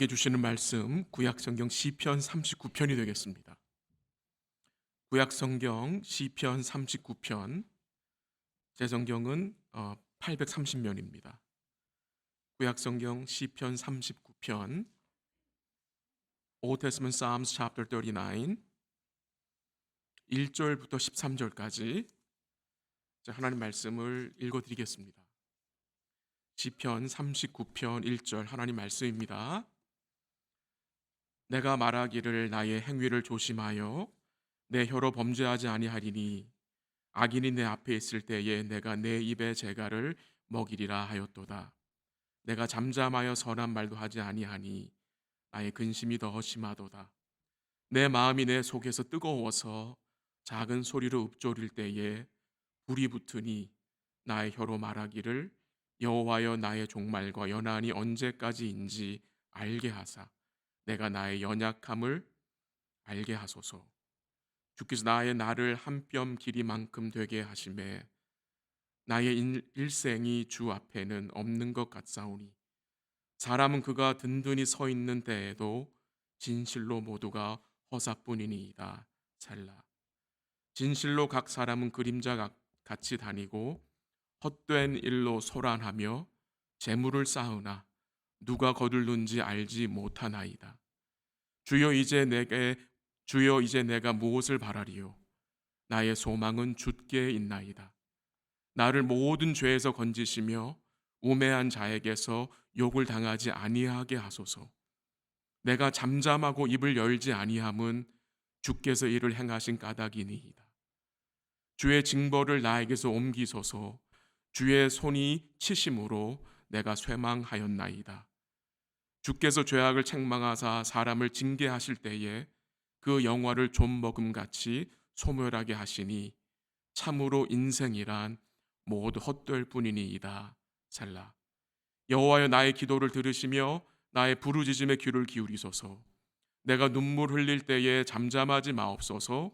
해 주시는 말씀 구약 성경 시편 39편이 되겠습니다. 구약 성경 시편 39편 제 성경은 830면입니다. 구약 성경 시편 39편 Old Testament Psalms chapter 39 1절부터 13절까지 하나님 말씀을 읽어 드리겠습니다. 시편 39편 1절 하나님 말씀입니다. 내가 말하기를 나의 행위를 조심하여 내 혀로 범죄하지 아니하리니 악인이 내 앞에 있을 때에 내가 내 입의 재갈을 먹이리라 하였도다. 내가 잠잠하여 선한 말도 하지 아니하니 나의 근심이 더 심하도다. 내 마음이 내 속에서 뜨거워서 작은 소리로 읊조릴 때에 불이 붙으니 나의 혀로 말하기를 여호와여 나의 종말과 연한이 언제까지인지 알게 하사 내가 나의 연약함을 알게 하소서. 주께서 나의 날을 한 뼘 길이만큼 되게 하심에 나의 일생이 주 앞에는 없는 것 같사오니 사람은 그가 든든히 서 있는 때에도 진실로 모두가 허사뿐이니이다. 셀라. 진실로 각 사람은 그림자 같이 다니고 헛된 일로 소란하며 재물을 쌓으나 누가 거둘는지 알지 못하나이다. 주여 이제 내가 무엇을 바라리요? 나의 소망은 주께 있나이다. 나를 모든 죄에서 건지시며 우매한 자에게서 욕을 당하지 아니하게 하소서. 내가 잠잠하고 입을 열지 아니함은 주께서 이를 행하신 까닭이니이다. 주의 징벌을 나에게서 옮기소서. 주의 손이 치심으로 내가 쇠망하였나이다. 주께서 죄악을 책망하사 사람을 징계하실 때에 그 영화를 좀먹음같이 소멸하게 하시니 참으로 인생이란 모두 헛될 뿐이니이다. 셀라. 여호와여 나의 기도를 들으시며 나의 부르짖음에 귀를 기울이소서. 내가 눈물 흘릴 때에 잠잠하지 마옵소서.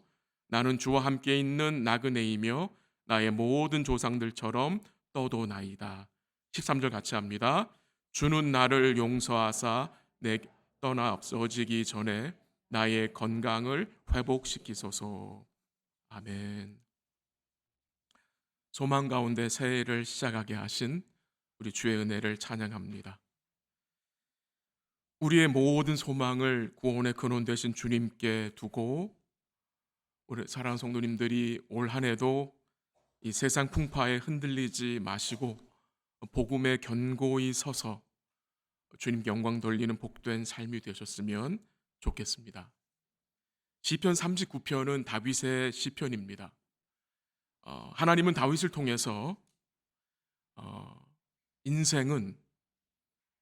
나는 주와 함께 있는 나그네이며 나의 모든 조상들처럼 떠도나이다. 13절 같이 합니다. 주는 나를 용서하사 내 떠나 없어지기 전에 나의 건강을 회복시키소서. 아멘. 소망 가운데 새해를 시작하게 하신 우리 주의 은혜를 찬양합니다. 우리의 모든 소망을 구원의 근원 되신 주님께 두고 우리 사랑하는 성도님들이 올 한 해도 이 세상 풍파에 흔들리지 마시고 복음에 견고히 서서 주님께 영광 돌리는 복된 삶이 되셨으면 좋겠습니다. 시편 39편은 다윗의 시편입니다. 하나님은 다윗을 통해서 인생은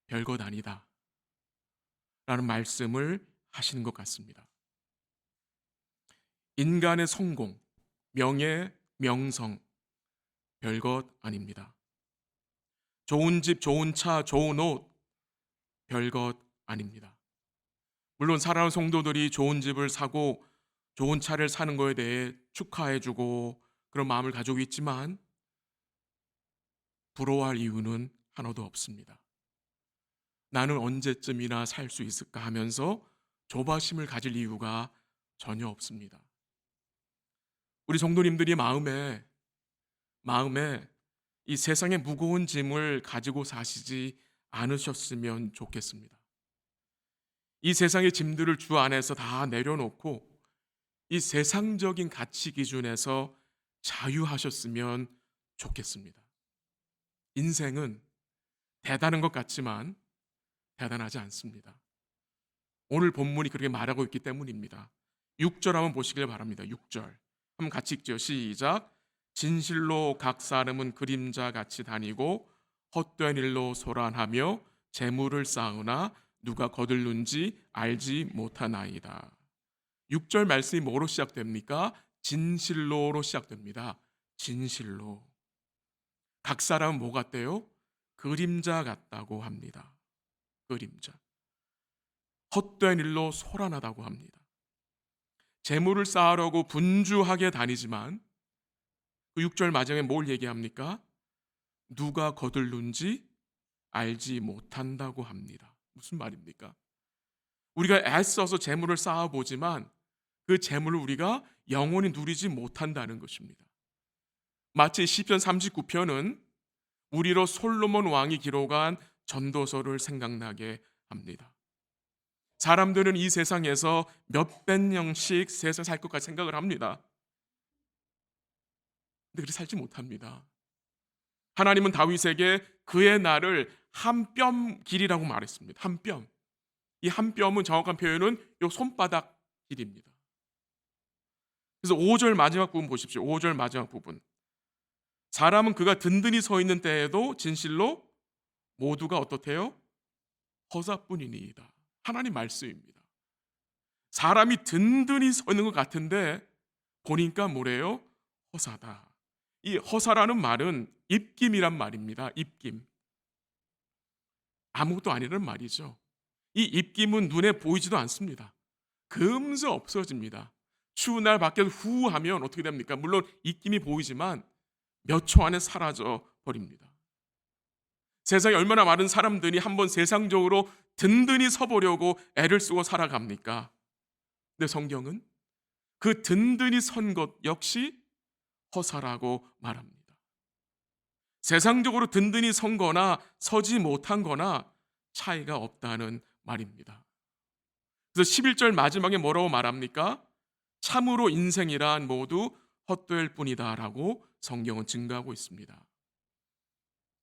별것 아니다 라는 말씀을 하시는 것 같습니다. 인간의 성공, 명예, 명성 별것 아닙니다. 좋은 집, 좋은 차, 좋은 옷 별것 아닙니다. 물론 사랑하는 성도들이 좋은 집을 사고 좋은 차를 사는 것에 대해 축하해주고 그런 마음을 가지고 있지만 부러워할 이유는 하나도 없습니다. 나는 언제쯤이나 살 수 있을까 하면서 조바심을 가질 이유가 전혀 없습니다. 우리 성도님들이 마음에 이 세상의 무거운 짐을 가지고 사시지 않으셨으면 좋겠습니다. 이 세상의 짐들을 주 안에서 다 내려놓고 이 세상적인 가치 기준에서 자유하셨으면 좋겠습니다. 인생은 대단한 것 같지만 대단하지 않습니다. 오늘 본문이 그렇게 말하고 있기 때문입니다. 6절 한번 보시길 바랍니다. 6절 한번 같이 읽죠. 시작. 진실로 각 사람은 그림자 같이 다니고 헛된 일로 소란하며 재물을 쌓으나 누가 거둘는지 알지 못하나이다. 6절 말씀이 뭐로 시작됩니까? 진실로로 시작됩니다. 진실로. 각 사람은 뭐 같대요? 그림자 같다고 합니다. 그림자. 헛된 일로 소란하다고 합니다. 재물을 쌓으려고 분주하게 다니지만 그 6절 마지막에 뭘 얘기합니까? 누가 거둘는지 알지 못한다고 합니다. 무슨 말입니까? 우리가 애써서 재물을 쌓아보지만 그 재물을 우리가 영원히 누리지 못한다는 것입니다. 마치 시편 39편은 우리로 솔로몬 왕이 기록한 전도서를 생각나게 합니다. 사람들은 이 세상에서 몇백 년씩 세상 살 것까지 생각을 합니다. 근데 그렇게 살지 못합니다. 하나님은 다윗에게 그의 날을 한 뼘 길이라고 말했습니다. 한 뼘. 이 한 뼘은 정확한 표현은 요 손바닥 길입니다. 그래서 5절 마지막 부분 보십시오. 5절 마지막 부분. 사람은 그가 든든히 서 있는 때에도 진실로 모두가 어떻대요? 허사뿐이니이다. 하나님 말씀입니다. 사람이 든든히 서 있는 것 같은데 보니까 뭐래요? 허사다. 이 허사라는 말은 입김이란 말입니다. 입김. 아무것도 아니라는 말이죠. 이 입김은 눈에 보이지도 않습니다. 금세 없어집니다. 추운 날 밖에서 후 하면 어떻게 됩니까? 물론 입김이 보이지만 몇 초 안에 사라져 버립니다. 세상에 얼마나 많은 사람들이 한번 세상적으로 든든히 서보려고 애를 쓰고 살아갑니까? 근데 성경은 그 든든히 선 것 역시 허사라고 말합니다. 세상적으로 든든히 선 거나 서지 못한 거나 차이가 없다는 말입니다. 그래서 11절 마지막에 뭐라고 말합니까? 참으로 인생이란 모두 헛될 뿐이다라고 성경은 증거하고 있습니다.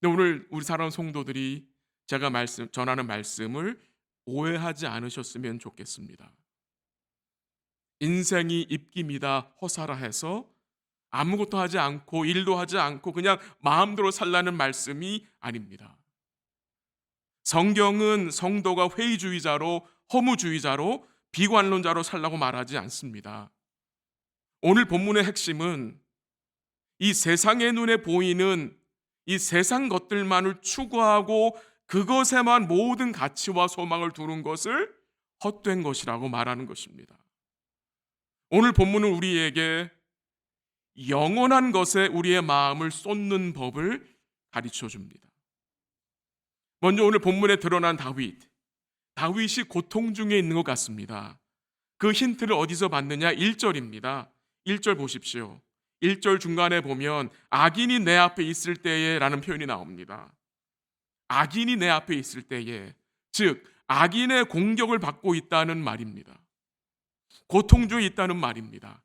근데 오늘 우리 사랑하는 성도들이 제가 전하는 말씀을 오해하지 않으셨으면 좋겠습니다. 인생이 입김이다 허사라 해서 아무것도 하지 않고 일도 하지 않고 그냥 마음대로 살라는 말씀이 아닙니다. 성경은 성도가 회의주의자로 허무주의자로 비관론자로 살라고 말하지 않습니다. 오늘 본문의 핵심은 이 세상의 눈에 보이는 이 세상 것들만을 추구하고 그것에만 모든 가치와 소망을 두는 것을 헛된 것이라고 말하는 것입니다. 오늘 본문은 우리에게 영원한 것에 우리의 마음을 쏟는 법을 가르쳐 줍니다. 먼저 오늘 본문에 드러난 다윗이 고통 중에 있는 것 같습니다. 그 힌트를 어디서 받느냐? 1절입니다. 1절 보십시오. 1절 중간에 보면 악인이 내 앞에 있을 때에 라는 표현이 나옵니다. 악인이 내 앞에 있을 때에, 즉 악인의 공격을 받고 있다는 말입니다. 고통 중에 있다는 말입니다.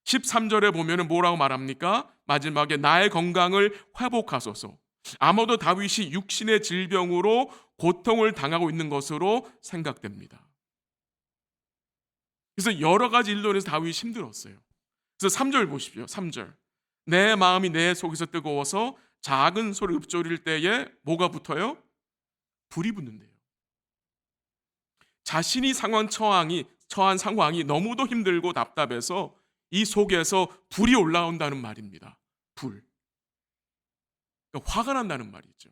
13절에 보면 뭐라고 말합니까? 마지막에 나의 건강을 회복하소서. 아마도 다윗이 육신의 질병으로 고통을 당하고 있는 것으로 생각됩니다. 그래서 여러 가지 일로 인해서 다윗이 힘들었어요. 그래서 3절 보십시오. 3절. 내 마음이 내 속에서 뜨거워서 작은 소리 읊조릴 때에 뭐가 붙어요? 불이 붙는데요. 자신이 처한 상황이 너무도 힘들고 답답해서 이 속에서 불이 올라온다는 말입니다. 불. 그러니까 화가 난다는 말이죠.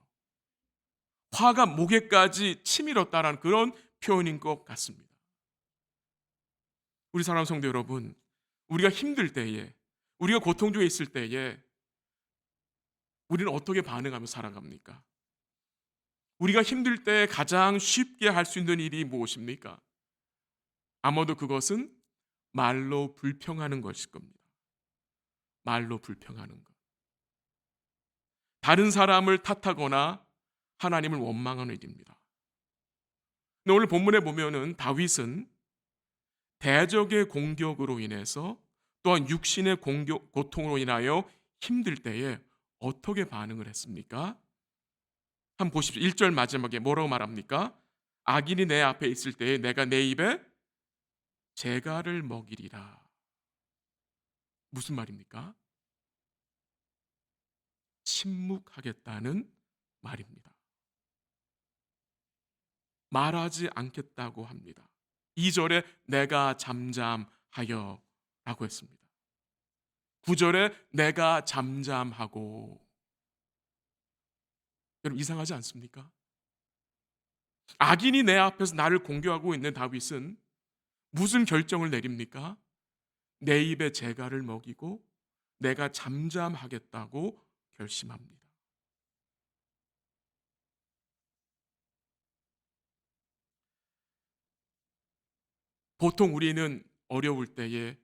화가 목에까지 치밀었다라는 그런 표현인 것 같습니다. 우리 사랑하는 성도 여러분, 우리가 힘들 때에, 우리가 고통 중에 있을 때에 우리는 어떻게 반응하며 살아갑니까? 우리가 힘들 때 가장 쉽게 할 수 있는 일이 무엇입니까? 아마도 그것은 말로 불평하는 것일 겁니다. 말로 불평하는 것. 다른 사람을 탓하거나 하나님을 원망하는 일입니다. 근데 오늘 본문에 보면은 다윗은 대적의 공격으로 인해서 또한 육신의 고통으로 인하여 힘들 때에 어떻게 반응을 했습니까? 한번 보십시오. 1절 마지막에 뭐라고 말합니까? 악인이 내 앞에 있을 때에 내가 내 입에 재갈을 먹이리라. 무슨 말입니까? 침묵하겠다는 말입니다. 말하지 않겠다고 합니다. 2절에 내가 잠잠하여 라고 했습니다. 9절에 내가 잠잠하고. 여러분 이상하지 않습니까? 악인이 내 앞에서 나를 공격하고 있는 다윗은 무슨 결정을 내립니까? 내 입에 재갈을 먹이고 내가 잠잠하겠다고 결심합니다. 보통 우리는 어려울 때에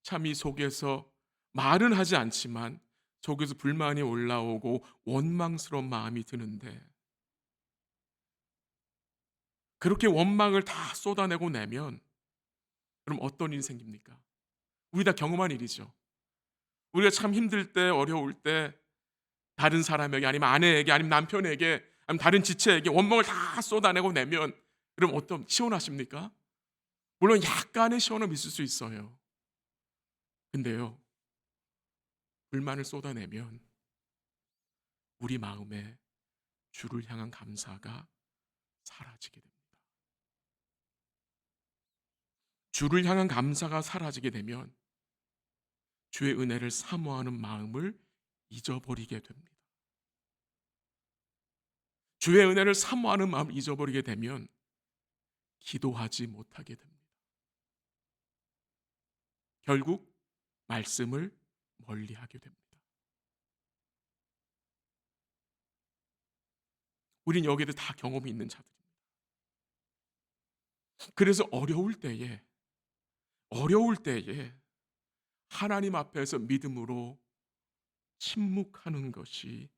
참 이 속에서 말은 하지 않지만 속에서 불만이 올라오고 원망스러운 마음이 드는데, 그렇게 원망을 다 쏟아내고 나면 그럼 어떤 일이 생깁니까? 우리 다 경험한 일이죠. 우리가 참 힘들 때, 어려울 때 다른 사람에게, 아니면 아내에게, 아니면 남편에게, 아니면 다른 지체에게 원망을 다 쏟아내고 내면 그럼 어떤 시원하십니까? 물론 약간의 시원함이 있을 수 있어요. 근데요, 불만을 쏟아내면 우리 마음에 주를 향한 감사가 사라지게 됩니다. 주를 향한 감사가 사라지게 되면 주의 은혜를 사모하는 마음을 잊어버리게 됩니다. 주의 은혜를 사모하는 마음을 잊어버리게 되면 기도하지 못하게 됩니다. 결국 말씀을 멀리하게 됩니다. 우린 여기에도 다 경험이 있는 자들입니다. 그래서 어려울 때에 하나님 앞에서 믿음으로 침묵하는 것이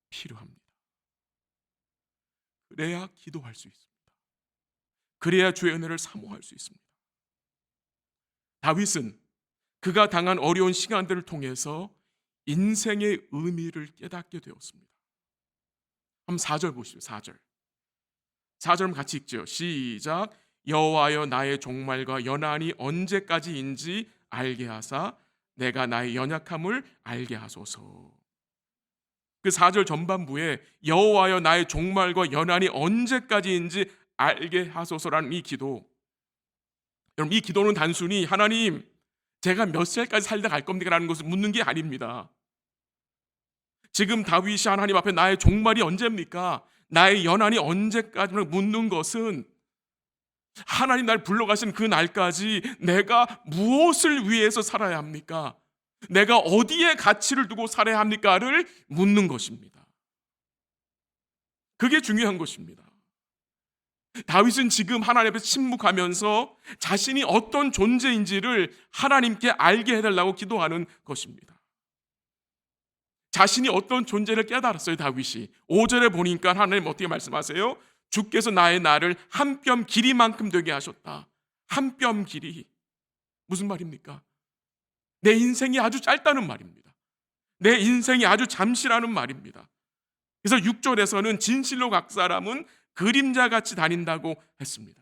필요합니다. 그래야 기도할 수 있습니다. 그래야 주의 은혜를 사모할 수 있습니다. 다윗은 그가 당한 어려운 시간들을 통해서 인생의 의미를 깨닫게 되었습니다. 한번 4절 보시죠. 4절. 4절 같이 읽죠. 시작. 여호와여 나의 종말과 연한이 언제까지인지 알게 하사 내가 나의 연약함을 알게 하소서. 그 4절 전반부에 여호와여 나의 종말과 연한이 언제까지인지 알게 하소서라는 이 기도. 여러분, 이 기도는 단순히 하나님 제가 몇 살까지 살다 갈 겁니까? 라는 것을 묻는 게 아닙니다. 지금 다윗이 하나님 앞에 나의 종말이 언제입니까? 나의 연한이 언제까지 묻는 것은 하나님 날 불러가신 그 날까지 내가 무엇을 위해서 살아야 합니까? 내가 어디에 가치를 두고 살아야 합니까를 묻는 것입니다. 그게 중요한 것입니다. 다윗은 지금 하나님 앞에 침묵하면서 자신이 어떤 존재인지를 하나님께 알게 해달라고 기도하는 것입니다. 자신이 어떤 존재를 깨달았어요. 다윗이 5절에 보니까 하나님 어떻게 말씀하세요? 주께서 나의 날을 한 뼘 길이만큼 되게 하셨다. 한 뼘 길이 무슨 말입니까? 내 인생이 아주 짧다는 말입니다. 내 인생이 아주 잠시라는 말입니다. 그래서 6절에서는 진실로 각 사람은 그림자같이 다닌다고 했습니다.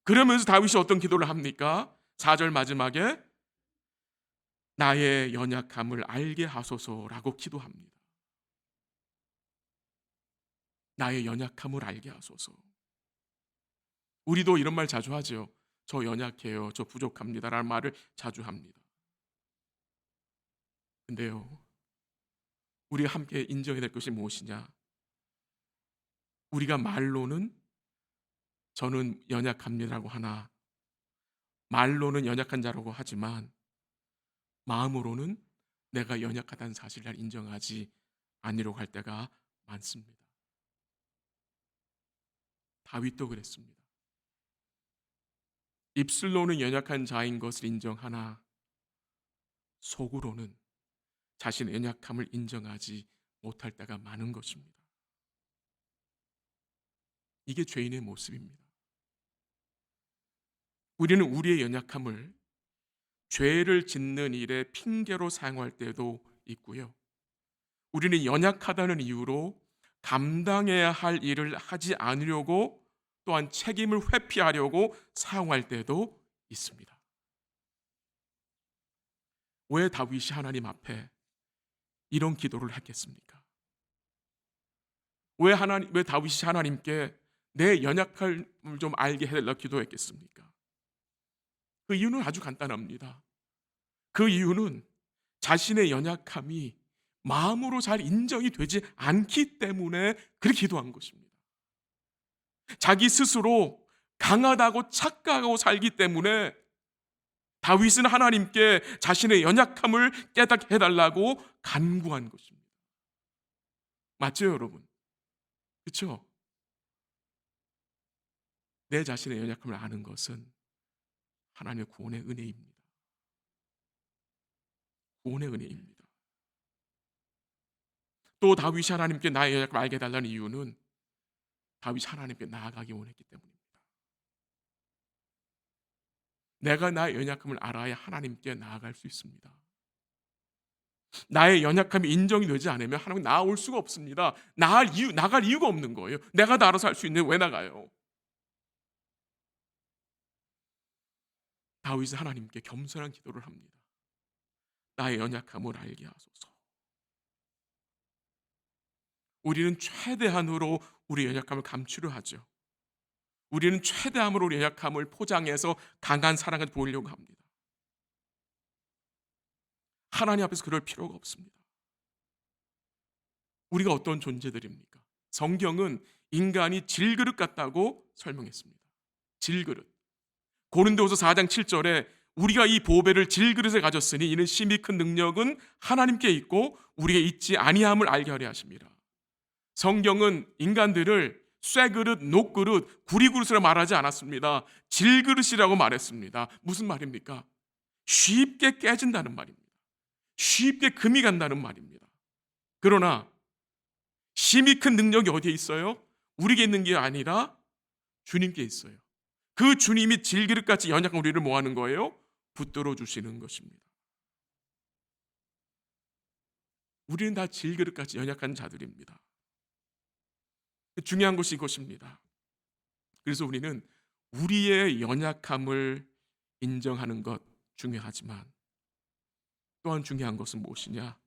그러면서 다윗이 어떤 기도를 합니까? 4절 마지막에 나의 연약함을 알게 하소서라고 기도합니다. 나의 연약함을 알게 하소서. 우리도 이런 말 자주 하죠. 저 연약해요. 저 부족합니다. 라는 말을 자주 합니다. 근데요, 우리가 함께 인정해야 될 것이 무엇이냐? 우리가 말로는 저는 연약합니다라고 하나, 말로는 연약한 자라고 하지만 마음으로는 내가 연약하다는 사실을 인정하지 않으려고 할 때가 많습니다. 다윗도 그랬습니다. 입술로는 연약한 자인 것을 인정하나 속으로는 자신의 연약함을 인정하지 못할 때가 많은 것입니다. 이게 죄인의 모습입니다. 우리는 우리의 연약함을 죄를 짓는 일에 핑계로 사용할 때도 있고요. 우리는 연약하다는 이유로 감당해야 할 일을 하지 않으려고, 또한 책임을 회피하려고 사용할 때도 있습니다. 왜 다윗이 하나님 앞에 이런 기도를 했겠습니까? 왜 다윗이 하나님께 내 연약함을 좀 알게 해달라 기도했겠습니까? 그 이유는 아주 간단합니다. 그 이유는 자신의 연약함이 마음으로 잘 인정이 되지 않기 때문에 그렇게 기도한 것입니다. 자기 스스로 강하다고 착각하고 살기 때문에 다윗은 하나님께 자신의 연약함을 깨닫게 해달라고 간구한 것입니다. 맞죠, 여러분? 그렇죠? 내 자신의 연약함을 아는 것은 하나님의 구원의 은혜입니다. 구원의 은혜입니다. 또 다윗이 하나님께 나의 연약함을 알게 해달라는 이유는 다윗이 하나님께 나아가기 원했기 때문입니다. 내가 나의 연약함을 알아야 하나님께 나아갈 수 있습니다. 나의 연약함이 인정이 되지 않으면 하나님 나아올 수가 없습니다. 나갈 이유가 없는 거예요. 내가 다 알아서 할 수 있는데 왜 나가요? 다윗은 하나님께 겸손한 기도를 합니다. 나의 연약함을 알게 하소서. 우리는 최대한으로 우리 연약함을 감추려 하죠. 우리는 최대한으로 우리 연약함을 포장해서 강한 사랑을 보이려고 합니다. 하나님 앞에서 그럴 필요가 없습니다. 우리가 어떤 존재들입니까? 성경은 인간이 질그릇 같다고 설명했습니다. 질그릇. 고린도후서 4장 7절에 우리가 이 보배를 질그릇에 가졌으니 이는 심히 큰 능력은 하나님께 있고 우리에게 있지 아니함을 알게 하려 하십니다. 성경은 인간들을 쇠그릇, 녹그릇, 구리그릇이라 말하지 않았습니다. 질그릇이라고 말했습니다. 무슨 말입니까? 쉽게 깨진다는 말입니다. 쉽게 금이 간다는 말입니다. 그러나 심히 큰 능력이 어디에 있어요? 우리에게 있는 게 아니라 주님께 있어요. 그 주님이 질그릇같이 연약한 우리를 뭐 하는 거예요? 붙들어 주시는 것입니다. 우리는 다 질그릇같이 연약한 자들입니다. 중요한 것이 이것입니다. 그래서 우리는 우리의 연약함을 인정하는 것 중요하지만 또한 중요한 것은 무엇이냐?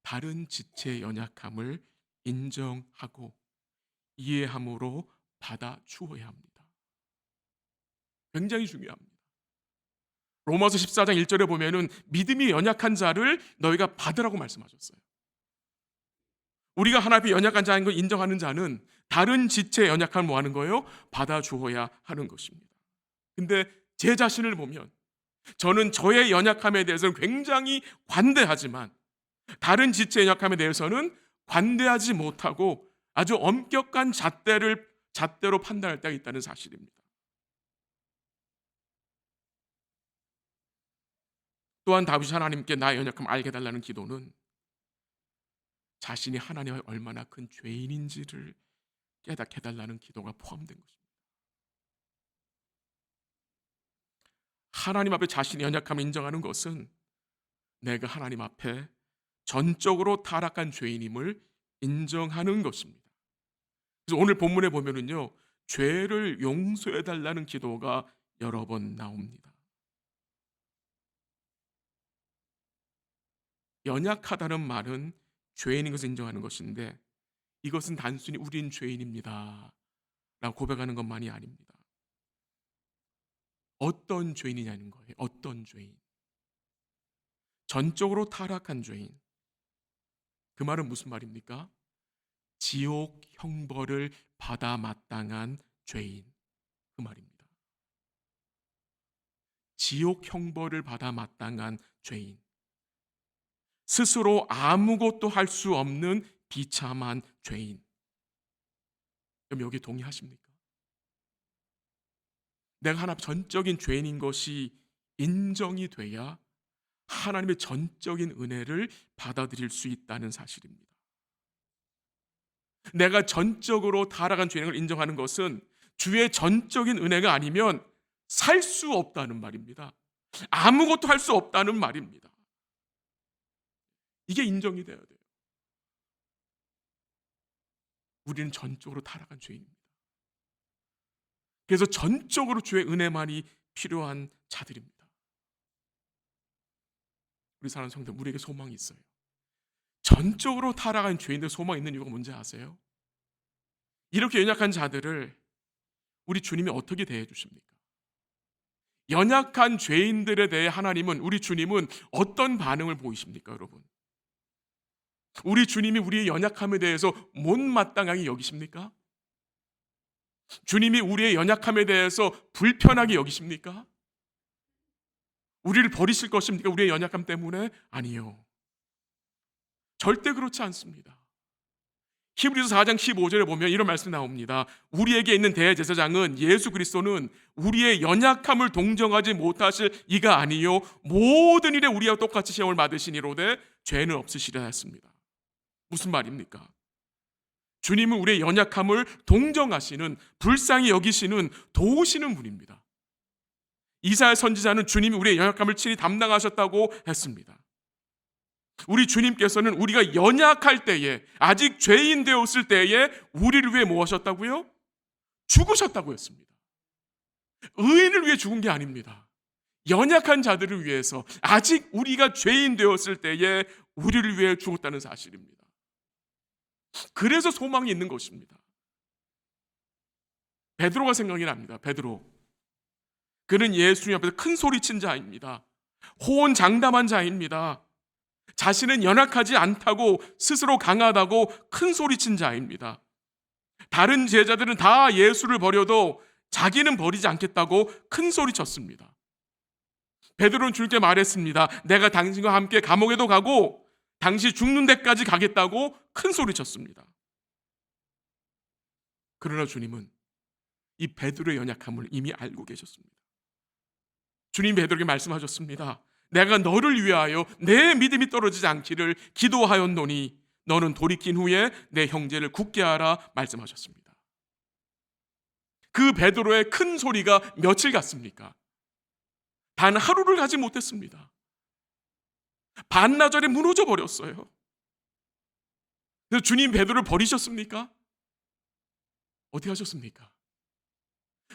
다른 지체의 연약함을 인정하고 이해함으로 받아주어야 합니다. 굉장히 중요합니다. 로마서 14장 1절에 보면은 믿음이 연약한 자를 너희가 받으라고 말씀하셨어요. 우리가 하나님의 연약한 자인 걸 인정하는 자는 다른 지체의 연약함을 뭐 하는 거예요? 받아주어야 하는 것입니다. 근데 제 자신을 보면 저는 저의 연약함에 대해서는 굉장히 관대하지만 다른 지체의 연약함에 대해서는 관대하지 못하고 아주 엄격한 잣대로 판단할 때가 있다는 사실입니다. 또한 다윗이 하나님께 나의 연약함을 알게 해달라는 기도는 자신이 하나님 앞에 얼마나 큰 죄인인지를 깨닫게 해달라는 기도가 포함된 것입니다. 하나님 앞에 자신의 연약함을 인정하는 것은 내가 하나님 앞에 전적으로 타락한 죄인임을 인정하는 것입니다. 그래서 오늘 본문에 보면은요, 죄를 용서해 달라는 기도가 여러 번 나옵니다. 연약하다는 말은 죄인인 것을 인정하는 것인데 이것은 단순히 우린 죄인입니다 라고 고백하는 것만이 아닙니다. 어떤 죄인이냐는 거예요. 어떤 죄인. 전적으로 타락한 죄인. 그 말은 무슨 말입니까? 지옥 형벌을 받아 마땅한 죄인. 그 말입니다. 지옥 형벌을 받아 마땅한 죄인. 스스로 아무것도 할 수 없는 비참한 죄인. 그럼 여기 동의하십니까? 내가 하나 전적인 죄인인 것이 인정이 돼야 하나님의 전적인 은혜를 받아들일 수 있다는 사실입니다. 내가 전적으로 타락한 죄인인 걸 인정하는 것은 주의 전적인 은혜가 아니면 살 수 없다는 말입니다. 아무것도 할 수 없다는 말입니다. 이게 인정이 돼야 돼요. 우리는 전적으로 타락한 죄인입니다. 그래서 전적으로 주의 은혜만이 필요한 자들입니다. 우리 사랑하는 성도, 우리에게 소망이 있어요. 전적으로 타락한 죄인들 소망이 있는 이유가 뭔지 아세요? 이렇게 연약한 자들을 우리 주님이 어떻게 대해 주십니까? 연약한 죄인들에 대해 하나님은, 우리 주님은 어떤 반응을 보이십니까, 여러분? 우리 주님이 우리의 연약함에 대해서 못마땅하게 여기십니까? 주님이 우리의 연약함에 대해서 불편하게 여기십니까? 우리를 버리실 것입니까? 우리의 연약함 때문에? 아니요. 절대 그렇지 않습니다. 히브리서 4장 15절에 보면 이런 말씀이 나옵니다. 우리에게 있는 대제사장은 예수 그리스도는 우리의 연약함을 동정하지 못하실 이가 아니요 모든 일에 우리와 똑같이 시험을 받으시니로되 죄는 없으시리라 했습니다. 무슨 말입니까? 주님은 우리의 연약함을 동정하시는, 불쌍히 여기시는, 도우시는 분입니다. 이사야 선지자는 주님이 우리의 연약함을 친히 담당하셨다고 했습니다. 우리 주님께서는 우리가 연약할 때에, 아직 죄인 되었을 때에 우리를 위해 뭐 하셨다고요? 죽으셨다고 했습니다. 의인을 위해 죽은 게 아닙니다. 연약한 자들을 위해서, 아직 우리가 죄인 되었을 때에 우리를 위해 죽었다는 사실입니다. 그래서 소망이 있는 것입니다. 베드로가 생각이 납니다. 베드로. 그는 예수님 앞에서 큰 소리친 자입니다. 호언장담한 자입니다. 자신은 연약하지 않다고, 스스로 강하다고 큰 소리친 자입니다. 다른 제자들은 다 예수를 버려도 자기는 버리지 않겠다고 큰 소리쳤습니다. 베드로는 주님께 말했습니다. 내가 당신과 함께 감옥에도 가고 당시 죽는 데까지 가겠다고 큰 소리쳤습니다. 그러나 주님은 이 베드로의 연약함을 이미 알고 계셨습니다. 주님 베드로에게 말씀하셨습니다. 내가 너를 위하여 내 믿음이 떨어지지 않기를 기도하였노니 너는 돌이킨 후에 내 형제를 굳게 하라 말씀하셨습니다. 그 베드로의 큰 소리가 며칠 갔습니까? 단 하루를 가지 못했습니다. 반나절에 무너져 버렸어요. 그래서 주님 베드로를 버리셨습니까? 어디 하셨습니까?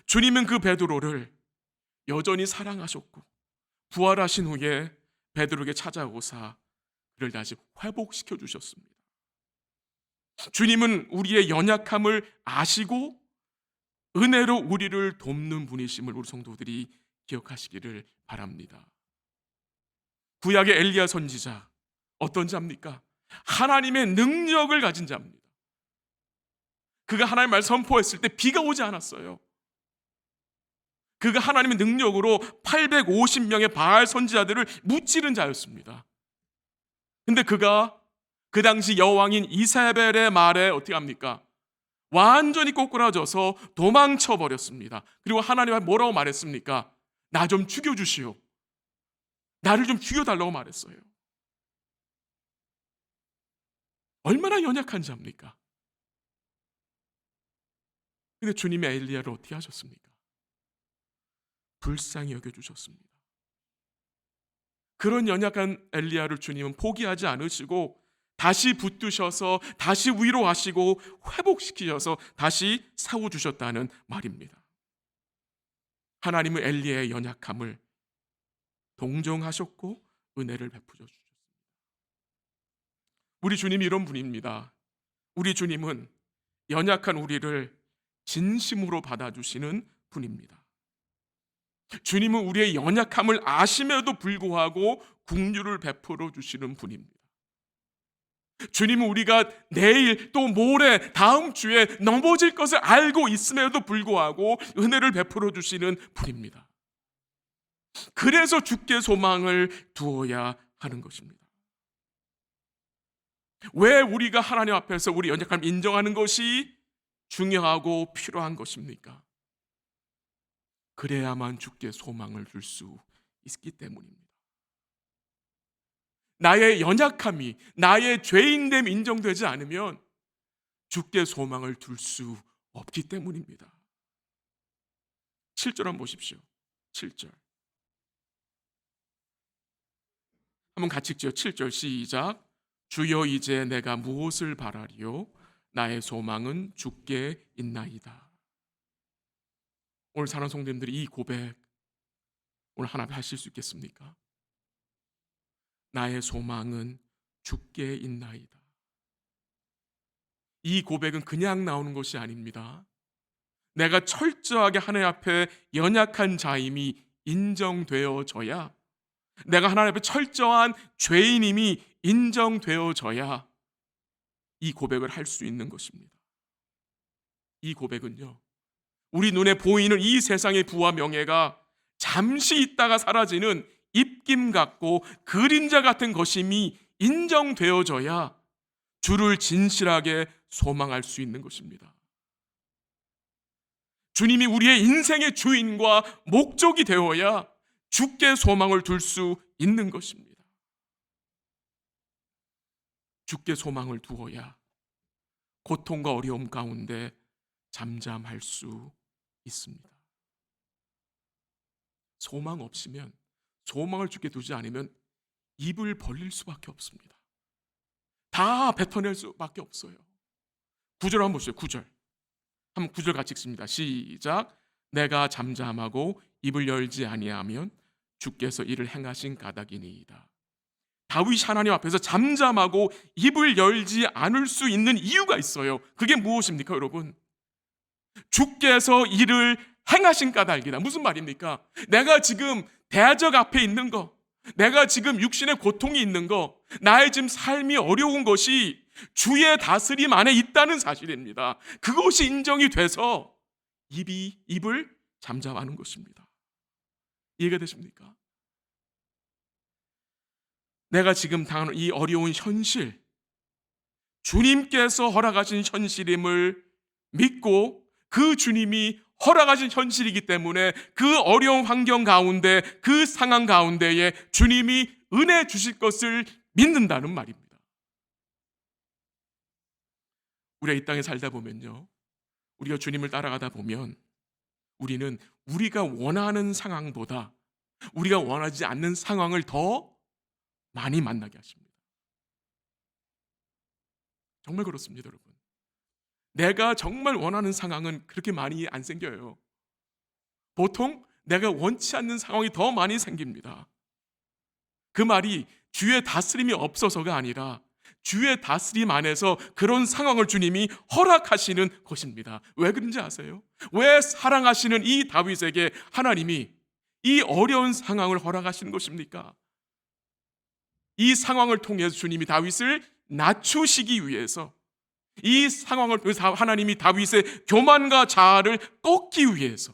주님은 그 베드로를 여전히 사랑하셨고 부활하신 후에 베드로에게 찾아오사 그를 다시 회복시켜 주셨습니다. 주님은 우리의 연약함을 아시고 은혜로 우리를 돕는 분이심을 우리 성도들이 기억하시기를 바랍니다. 구약의 엘리야 선지자, 어떤 자입니까? 하나님의 능력을 가진 자입니다. 그가 하나님의 말 선포했을 때 비가 오지 않았어요. 그가 하나님의 능력으로 850명의 바알 선지자들을 무찌른 자였습니다. 근데 그가 그 당시 여왕인 이세벨의 말에 어떻게 합니까? 완전히 꼬꾸라져서 도망쳐 버렸습니다. 그리고 하나님한테 뭐라고 말했습니까? 나 좀 죽여주시오. 나를 좀 죽여달라고 말했어요. 얼마나 연약한 자입니까? 근데 주님이 엘리야를 어떻게 하셨습니까? 불쌍히 여겨주셨습니다. 그런 연약한 엘리야를 주님은 포기하지 않으시고 다시 붙드셔서 다시 위로하시고 회복시키셔서 다시 세워주셨다는 말입니다. 하나님은 엘리야의 연약함을 동정하셨고 은혜를 베푸셔 주셨습니다. 우리 주님이 이런 분입니다. 우리 주님은 연약한 우리를 진심으로 받아주시는 분입니다. 주님은 우리의 연약함을 아심에도 불구하고 긍휼을 베풀어 주시는 분입니다. 주님은 우리가 내일 또 모레 다음 주에 넘어질 것을 알고 있음에도 불구하고 은혜를 베풀어 주시는 분입니다. 그래서 주께 소망을 두어야 하는 것입니다. 왜 우리가 하나님 앞에서 우리 연약함을 인정하는 것이 중요하고 필요한 것입니까? 그래야만 주께 소망을 둘 수 있기 때문입니다. 나의 연약함이, 나의 죄인됨이 인정되지 않으면 주께 소망을 둘 수 없기 때문입니다. 7절 한번 보십시오. 7절 한번 같이 읽죠. 7절 시작. 주여 이제 내가 무엇을 바라리요? 나의 소망은 주께 있나이다. 오늘 사랑하는 성도님들이 이 고백 오늘 하나 하실 수 있겠습니까? 나의 소망은 주께 있나이다. 이 고백은 그냥 나오는 것이 아닙니다. 내가 철저하게 하나님 앞에 연약한 자임이 인정되어져야, 내가 하나님 앞에 철저한 죄인임이 인정되어져야 이 고백을 할 수 있는 것입니다. 이 고백은요, 우리 눈에 보이는 이 세상의 부와 명예가 잠시 있다가 사라지는 입김 같고 그림자 같은 것임이 인정되어져야 주를 진실하게 소망할 수 있는 것입니다. 주님이 우리의 인생의 주인과 목적이 되어야 주께 소망을 둘 수 있는 것입니다. 주께 소망을 두어야 고통과 어려움 가운데 잠잠할 수 있습니다. 소망 없이면, 소망을 주께 두지 않으면 입을 벌릴 수밖에 없습니다. 다 뱉어낼 수밖에 없어요. 9절 한번 보시죠. 9절. 한번 9절 같이 읽습니다. 시작. 내가 잠잠하고 입을 열지 아니하면 주께서 이를 행하신 까닭이니이다. 다윗이 하나님 앞에서 잠잠하고 입을 열지 않을 수 있는 이유가 있어요. 그게 무엇입니까, 여러분? 주께서 이를 행하신 까닭이다. 무슨 말입니까? 내가 지금 대적 앞에 있는 거, 내가 지금 육신의 고통이 있는 거, 나의 지금 삶이 어려운 것이 주의 다스림 안에 있다는 사실입니다. 그것이 인정이 돼서 입을 잠잠하는 것입니다. 이해가 되십니까? 내가 지금 당하는 이 어려운 현실, 주님께서 허락하신 현실임을 믿고 그 주님이 허락하신 현실이기 때문에 그 어려운 환경 가운데, 그 상황 가운데에 주님이 은혜 주실 것을 믿는다는 말입니다. 우리가 이 땅에 살다 보면요, 우리가 주님을 따라가다 보면 우리는 우리가 원하는 상황보다 우리가 원하지 않는 상황을 더 많이 만나게 하십니다. 정말 그렇습니다, 여러분. 내가 정말 원하는 상황은 그렇게 많이 안 생겨요. 보통 내가 원치 않는 상황이 더 많이 생깁니다. 그 말이 주의 다스림이 없어서가 아니라 주의 다스림 안에서 그런 상황을 주님이 허락하시는 것입니다. 왜 그런지 아세요? 왜 사랑하시는 이 다윗에게 하나님이 이 어려운 상황을 허락하시는 것입니까? 이 상황을 통해서 주님이 다윗을 낮추시기 위해서, 이 상황을 통해서 하나님이 다윗의 교만과 자아를 꺾기 위해서,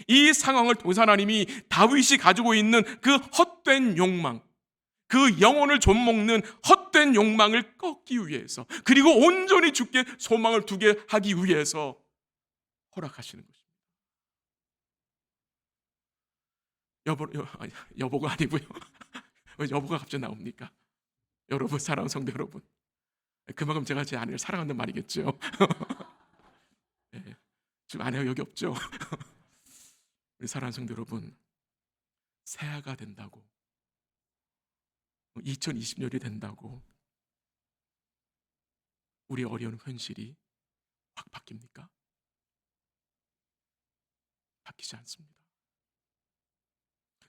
이 상황을 통해서 하나님이 다윗이 가지고 있는 그 헛된 욕망, 그 영혼을 좀먹는 헛된 욕망을 꺾기 위해서, 그리고 온전히 주께 소망을 두게 하기 위해서 허락하시는 것입니다. 여보가 아니고요. 왜 여보가 갑자기 나옵니까? 여러분, 사랑하는 성도 여러분, 그만큼 제가 제 아내를 사랑한다는 말이겠죠. 네, 지금 아내가 여기 없죠. 우리 사랑하는 성도 여러분, 새해가 된다고, 2020년이 된다고 우리 어려운 현실이 확 바뀝니까? 바뀌지 않습니다.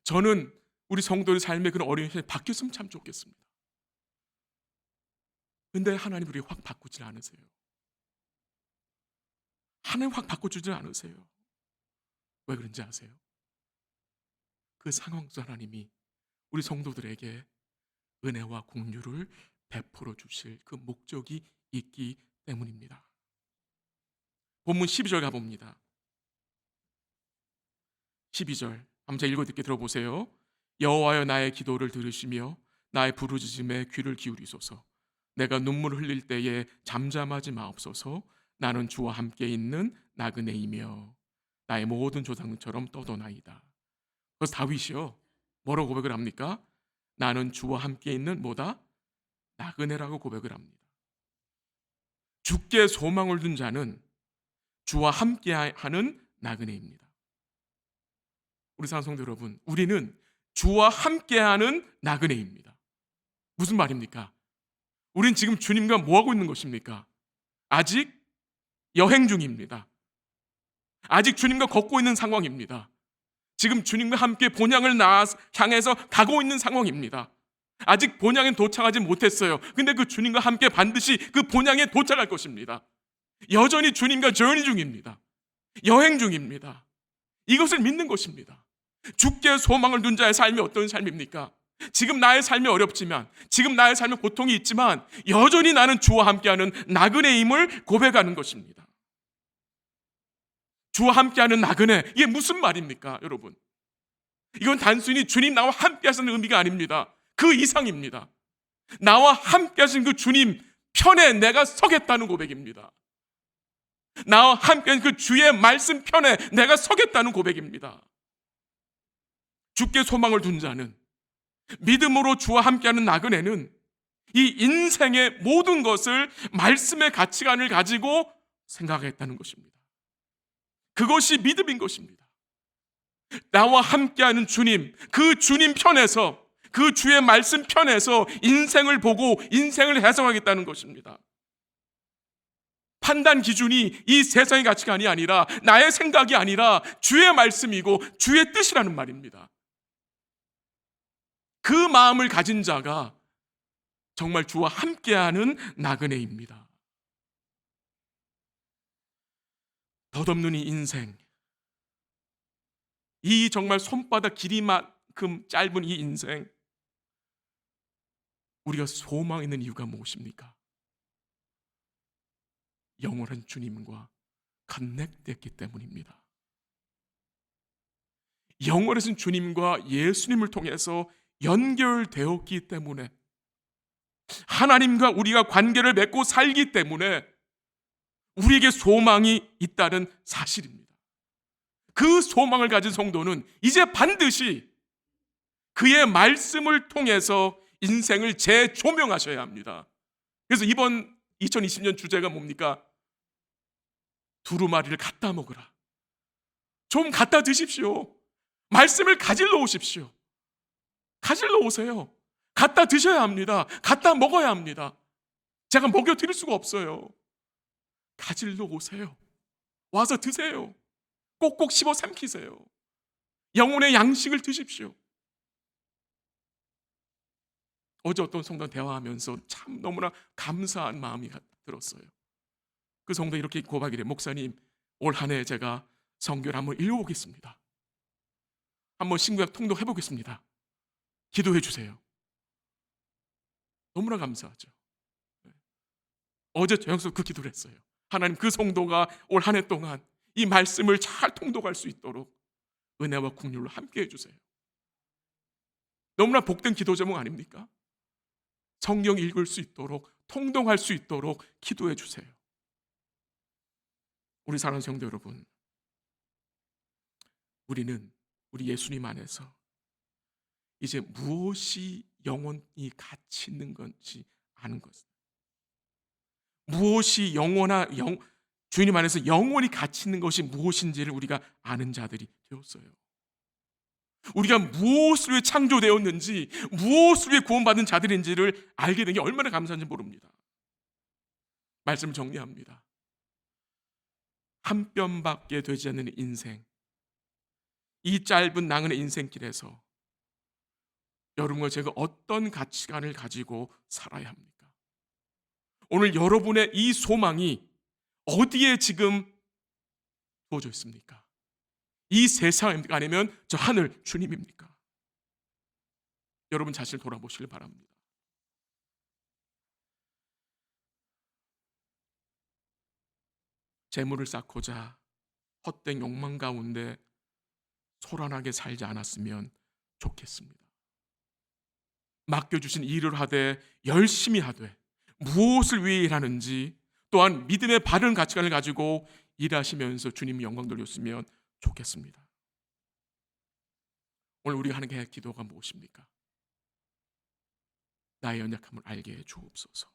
저는 우리 성도의 삶의 그런 어려운 현실이 바뀌었으면 참 좋겠습니다. 근데 하나님 우리 확 바꾸질 않으세요. 하나님 확 바꿔주질 않으세요. 왜 그런지 아세요? 그 상황도 하나님이 우리 성도들에게 은혜와 공유를 베풀어 주실 그 목적이 있기 때문입니다. 본문 12절 가봅니다. 12절 한번 읽어 듣게 들어보세요. 여호와여, 나의 기도를 들으시며 나의 부르짖음에 귀를 기울이소서. 내가 눈물을 흘릴 때에 잠잠하지 마옵소서. 나는 주와 함께 있는 나그네이며 나의 모든 조상처럼 떠도나이다. 그래서 다윗이요, 뭐라고 고백을 합니까? 나는 주와 함께 있는 뭐다? 나그네라고 고백을 합니다. 주께 소망을 둔 자는 주와 함께하는 나그네입니다. 우리 사랑하는 성도 여러분, 우리는 주와 함께하는 나그네입니다. 무슨 말입니까? 우린 지금 주님과 뭐하고 있는 것입니까? 아직 여행 중입니다. 아직 주님과 걷고 있는 상황입니다. 지금 주님과 함께 본향을 향해서 가고 있는 상황입니다. 아직 본향에 도착하지 못했어요. 근데 그 주님과 함께 반드시 그 본향에 도착할 것입니다. 여전히 주님과 journey 중입니다. 여행 중입니다. 이것을 믿는 것입니다. 주께 소망을 둔 자의 삶이 어떤 삶입니까? 지금 나의 삶이 어렵지만, 지금 나의 삶에 고통이 있지만 여전히 나는 주와 함께하는 나그네임을 고백하는 것입니다. 주와 함께하는 나그네, 이게 무슨 말입니까, 여러분? 이건 단순히 주님 나와 함께 하시는 의미가 아닙니다. 그 이상입니다. 나와 함께 하신 그 주님, 편에 내가 서겠다는 고백입니다. 나와 함께 그 주의 말씀 편에 내가 서겠다는 고백입니다. 주께 소망을 둔 자는, 믿음으로 주와 함께하는 나그네는 이 인생의 모든 것을 말씀의 가치관을 가지고 생각했다는 것입니다. 그것이 믿음인 것입니다. 나와 함께하는 주님, 그 주님 편에서, 그 주의 말씀 편에서 인생을 보고 인생을 해석하겠다는 것입니다. 판단 기준이 이 세상의 가치관이 아니라, 나의 생각이 아니라 주의 말씀이고 주의 뜻이라는 말입니다. 그 마음을 가진 자가 정말 주와 함께하는 나그네입니다. 덧없는 이 인생, 이 정말 손바닥 길이만큼 짧은 이 인생, 우리가 소망 있는 이유가 무엇입니까? 영원한 주님과 커넥트했기 때문입니다. 영원하신 주님과 예수님을 통해서 연결되었기 때문에, 하나님과 우리가 관계를 맺고 살기 때문에 우리에게 소망이 있다는 사실입니다. 그 소망을 가진 성도는 이제 반드시 그의 말씀을 통해서 인생을 재조명하셔야 합니다. 그래서 이번 2020년 주제가 뭡니까? 두루마리를 갖다 먹으라. 좀 갖다 드십시오. 말씀을 가질러 오십시오. 가질러 오세요. 갖다 드셔야 합니다. 갖다 먹어야 합니다. 제가 먹여드릴 수가 없어요. 가질러 오세요. 와서 드세요. 꼭꼭 씹어 삼키세요. 영혼의 양식을 드십시오. 어제 어떤 성도와 대화하면서 참 너무나 감사한 마음이 들었어요. 그 성도 이렇게 고백이래. 목사님, 올 한 해 제가 성경을 한번 읽어보겠습니다. 한번 신구약 통독해보겠습니다. 기도해 주세요. 너무나 감사하죠. 어제 저녁서 그 기도를 했어요. 하나님, 그 성도가 올 한 해 동안 이 말씀을 잘 통독할 수 있도록 은혜와 긍휼로 함께 해주세요. 너무나 복된 기도 제목 아닙니까? 성경 읽을 수 있도록, 통독할 수 있도록 기도해 주세요. 우리 사랑하는 성도 여러분, 우리는 우리 예수님 안에서 이제 무엇이 영원히 가치 있는 건지 아는 것입니다. 무엇이 주님 안에서 영원히 가치 있는 것이 무엇인지를 우리가 아는 자들이 되었어요. 우리가 무엇을 위해 창조되었는지, 무엇을 위해 구원받은 자들인지를 알게 된 게 얼마나 감사한지 모릅니다. 말씀을 정리합니다. 한 뼘밖에 되지 않는 인생, 이 짧은 나그네 인생길에서 여러분과 제가 어떤 가치관을 가지고 살아야 합니까? 오늘 여러분의 이 소망이 어디에 지금 두어져 있습니까? 이 세상입니까? 아니면 저 하늘 주님입니까? 여러분 자신을 돌아보시길 바랍니다. 재물을 쌓고자 헛된 욕망 가운데 소란하게 살지 않았으면 좋겠습니다. 맡겨주신 일을 하되 열심히 하되 무엇을 위해 일하는지, 또한 믿음의 바른 가치관을 가지고 일하시면서 주님 영광 돌렸으면 좋겠습니다. 오늘 우리가 하는 게 기도가 무엇입니까? 나의 연약함을 알게 해 주옵소서.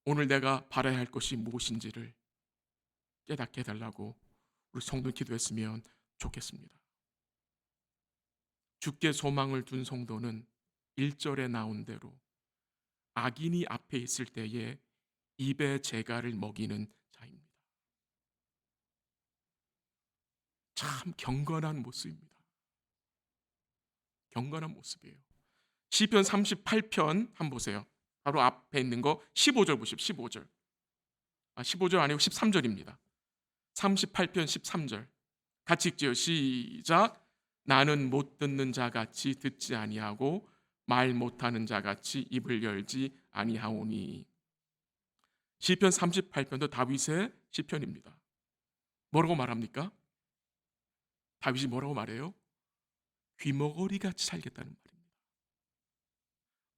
오늘 내가 바라야 할 것이 무엇인지를 깨닫게 해달라고 우리 성도 기도했으면 좋겠습니다. 주께 소망을 둔 성도는 1절에 나온 대로 악인이 앞에 있을 때에 입에 재갈을 먹이는 자입니다. 참 경건한 모습입니다. 경건한 모습이에요. 시편 38편 한번 보세요. 바로 앞에 있는 거 15절 보십시오. 15절. 15절 아니고 13절입니다. 38편 13절. 같이 읽지요. 시작. 나는 못 듣는 자 같이 듣지 아니하고 말 못하는 자 같이 입을 열지 아니하오니. 시편 38편도 다윗의 시편입니다. 뭐라고 말합니까? 다윗이 뭐라고 말해요? 귀머거리 같이 살겠다는 말입니다.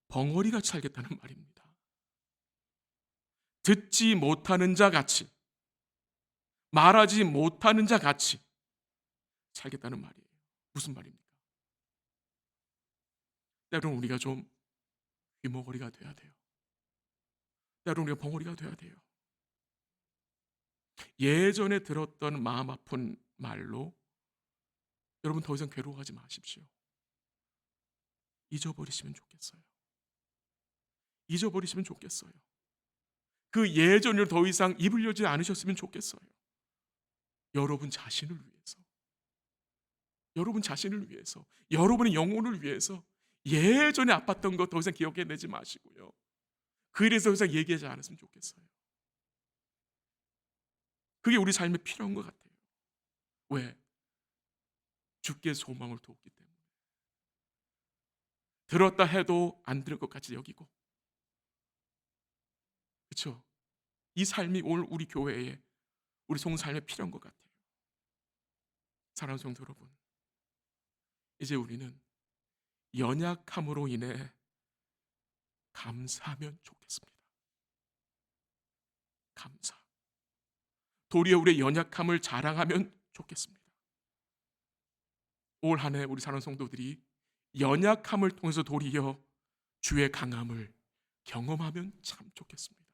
벙어리같이 살겠다는 말입니다. 듣지 못하는 자 같이, 말하지 못하는 자 같이 살겠다는 말이에요. 무슨 말입니까? 때로는 우리가 좀 귀머거리가 돼야 돼요. 때로는 우리가 벙어리가 돼야 돼요. 예전에 들었던 마음 아픈 말로 여러분 더 이상 괴로워하지 마십시오. 잊어버리시면 좋겠어요. 잊어버리시면 좋겠어요. 그 예전을 더 이상 입으려지 않으셨으면 좋겠어요. 여러분 자신을 위해서, 여러분 자신을 위해서, 여러분의 영혼을 위해서 예전에 아팠던 것 더 이상 기억해내지 마시고요. 그 일에서 더 이상 얘기하지 않았으면 좋겠어요. 그게 우리 삶에 필요한 것 같아요. 왜? 주께 소망을 두었기 때문에. 들었다 해도 안 들을 것 같이 여기고, 그렇죠? 이 삶이 오늘 우리 교회에, 우리 송 삶에 필요한 것 같아요. 사랑하는 성도 여러분, 이제 우리는 연약함으로 인해 감사하면 좋겠습니다. 감사. 도리어 우리의 연약함을 자랑하면 좋겠습니다. 올 한 해 우리 사랑하는 성도들이 연약함을 통해서 도리어 주의 강함을 경험하면 참 좋겠습니다.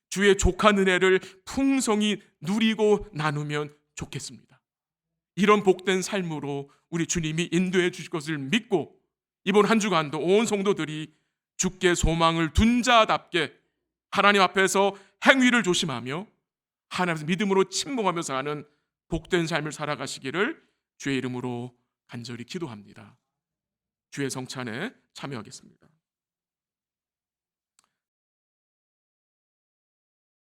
주의 족한 은혜를 풍성히 누리고 나누면 좋겠습니다. 이런 복된 삶으로 우리 주님이 인도해 주실 것을 믿고 이번 한 주간도 온 성도들이 주께 소망을 둔 자답게 하나님 앞에서 행위를 조심하며 하나님 앞에서 믿음으로 침묵하면서 하는 복된 삶을 살아가시기를 주의 이름으로 간절히 기도합니다. 주의 성찬에 참여하겠습니다.